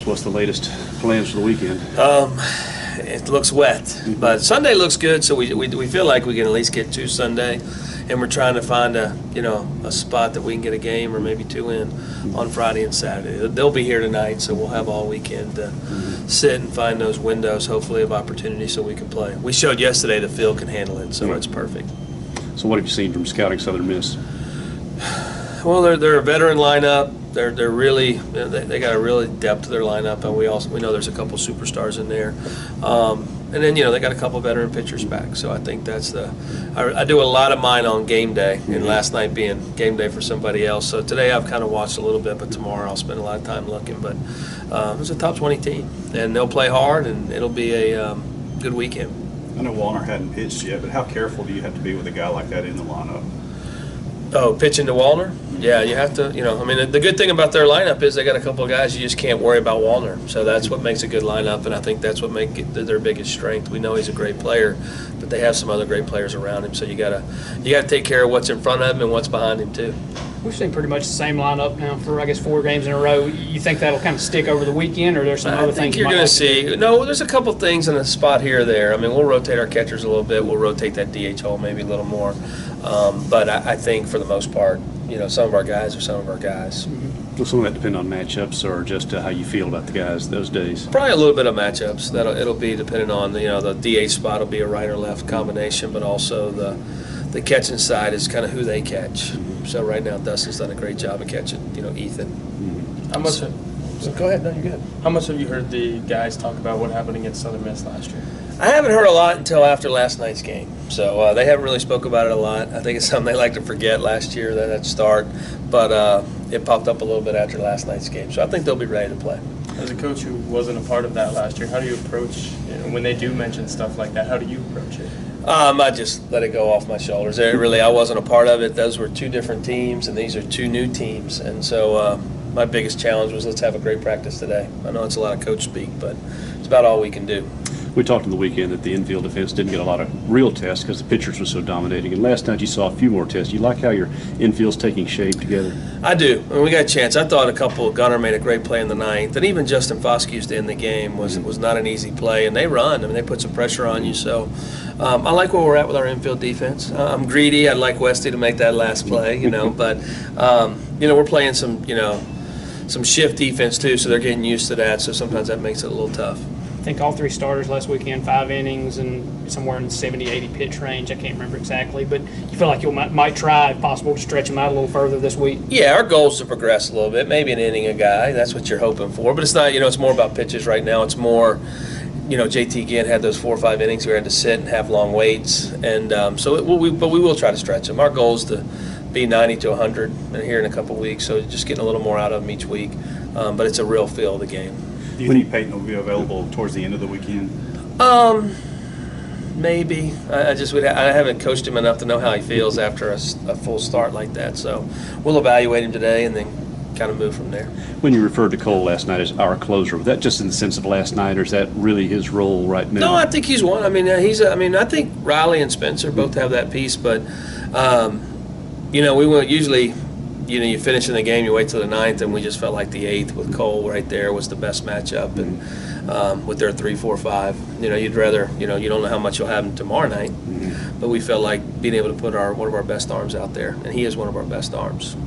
So what's the latest plans for the weekend? It looks wet, but Sunday looks good, so we feel like we can at least get to Sunday, and we're trying to find a spot that we can get a game or maybe two in on Friday and Saturday. They'll be here tonight, so we'll have all weekend to sit and find those windows, hopefully, of opportunity so we can play. We showed yesterday the field can handle it, so it's perfect. So what have you seen from scouting Southern Miss? Well, they're a veteran lineup. They're really they got a really depth to their lineup, and we know there's a couple superstars in there, and then they got a couple veteran pitchers back. So I think that's I do a lot of mine on game day, and last night being game day for somebody else. So today I've kind of watched a little bit, but tomorrow I'll spend a lot of time looking. But it's a top 20 team, and they'll play hard, and it'll be a good weekend. I know Wallner hadn't pitched yet, but how careful do you have to be with a guy like that in the lineup? Oh, pitching to Wallner? Yeah, you have to, I mean, the good thing about their lineup is they got a couple of guys you just can't worry about Wallner. So that's what makes a good lineup, and I think that's what makes it their biggest strength. We know he's a great player, but they have some other great players around him. So you gotta take care of what's in front of him and what's behind him too. We've seen pretty much the same lineup now for, I guess, 4 games in a row. You think that'll kind of stick over the weekend, or there's some other things? I think you're going to see. No, there's a couple things in a spot here or there. I mean, we'll rotate our catchers a little bit. We'll rotate that DH hole maybe a little more. But I think for the most part, some of our guys are some of our guys. Will some of that depend on matchups or just how you feel about the guys those days? Probably a little bit of matchups. It'll be depending on the DH spot will be a right or left combination, but also the catching side is kind of who they catch. So right now Dustin's done a great job of catching, Ethan. How much? So go ahead. No, you're good. How much have you heard the guys talk about what happened against Southern Miss last year? I haven't heard a lot until after last night's game. So they haven't really spoke about it a lot. I think it's something they like to forget last year, that start. But it popped up a little bit after last night's game. So I think they'll be ready to play. As a coach who wasn't a part of that last year, how do you approach, when they do mention stuff like that, how do you approach it? I just let it go off my shoulders. I wasn't a part of it. Those were 2 different teams, and these are 2 new teams. And so my biggest challenge was let's have a great practice today. I know it's a lot of coach speak, but it's about all we can do. We talked on the weekend that the infield defense didn't get a lot of real tests because the pitchers were so dominating. And last night you saw a few more tests. You like how your infield's taking shape together? I do. I mean, we got a chance. I thought Gunnar made a great play in the 9th. And even Justin Foskew's to end the game was not an easy play. And they run. I mean, they put some pressure on you. So I like where we're at with our infield defense. I'm greedy. I'd like Westy to make that last play, But, we're playing some shift defense too, so they're getting used to that. So sometimes that makes it a little tough. I think all 3 starters last weekend, 5 innings and somewhere in the 70-80 pitch range. I can't remember exactly, but you feel like you might try, if possible, to stretch them out a little further this week. Yeah, our goal is to progress a little bit, maybe an inning a guy. That's what you're hoping for. But it's not, it's more about pitches right now. It's more, JT again had those 4 or 5 innings where we had to sit and have long waits, and but we will try to stretch them. Our goal is to be 90 to 100 here in a couple weeks, so just getting a little more out of them each week. But it's a real feel of the game. Do you think Peyton will be available towards the end of the weekend? Maybe. I haven't coached him enough to know how he feels after a full start like that. So we'll evaluate him today and then kind of move from there. When you referred to Cole last night as our closer, was that just in the sense of last night, or is that really his role right now? No, I think he's one. I mean, I think Riley and Spencer both have that piece, but we will usually. You finish in the game, you wait till the 9th, and we just felt like the 8th with Cole right there was the best matchup, and with their 3, 4, 5, you'd rather, you don't know how much you'll have him tomorrow night, but we felt like being able to put one of our best arms out there, and he is one of our best arms.